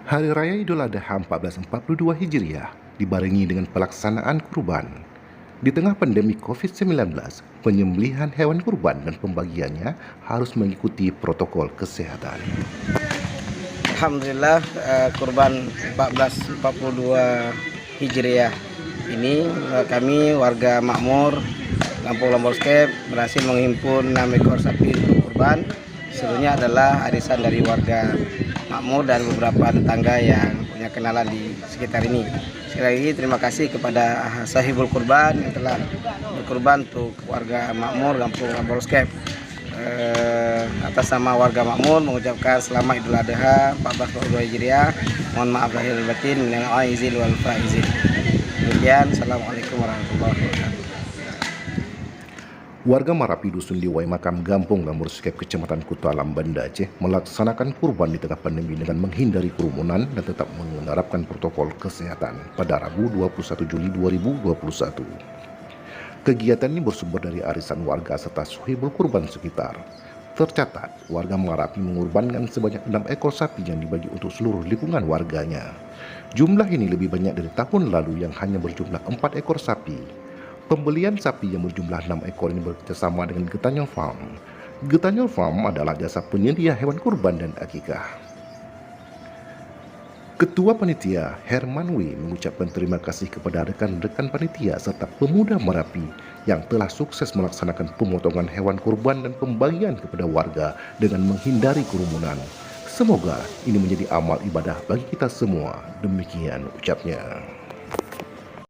Hari Raya Idul Adha 1442 Hijriah dibarengi dengan pelaksanaan kurban. Di tengah pandemi COVID-19, penyembelihan hewan kurban dan pembagiannya harus mengikuti protokol kesehatan. Alhamdulillah, kurban 1442 Hijriah ini kami warga makmur Kampung Lamborskep berhasil menghimpun 6 ekor sapi untuk kurban. Seluruhnya adalah arisan dari warga makmur dan beberapa tetangga yang punya kenalan di sekitar ini. Sekali lagi terima kasih kepada sahibul kurban yang telah berkurban untuk warga makmur Kampung Lamborskep. Atas nama warga makmur mengucapkan selamat Idul Adha 1442 Hijriah. Mohon maaf lahir dan batin, minal aizin wal faizin. Demikian, assalamualaikum warahmatullahi wabarakatuh. Warga Marapi Dusun Liwai Makam Gampung Lamborskep Kecamatan Kuta Alam Banda Aceh melaksanakan kurban di tengah pandemi dengan menghindari kerumunan dan tetap menerapkan protokol kesehatan pada Rabu 21 Juli 2021. Kegiatan ini bersumber dari arisan warga serta suhibul kurban sekitar. Tercatat, warga Marapi mengorbankan sebanyak 6 ekor sapi yang dibagi untuk seluruh lingkungan warganya. Jumlah ini lebih banyak dari tahun lalu yang hanya berjumlah 4 ekor sapi. Pembelian sapi yang berjumlah 6 ekor ini bekerjasama dengan Getanyol Farm. Getanyol Farm adalah jasa penyedia hewan kurban dan akikah. Ketua Panitia Herman W. mengucapkan terima kasih kepada rekan-rekan panitia serta pemuda Marapi yang telah sukses melaksanakan pemotongan hewan kurban dan pembagian kepada warga dengan menghindari kerumunan. Semoga ini menjadi amal ibadah bagi kita semua. Demikian ucapnya.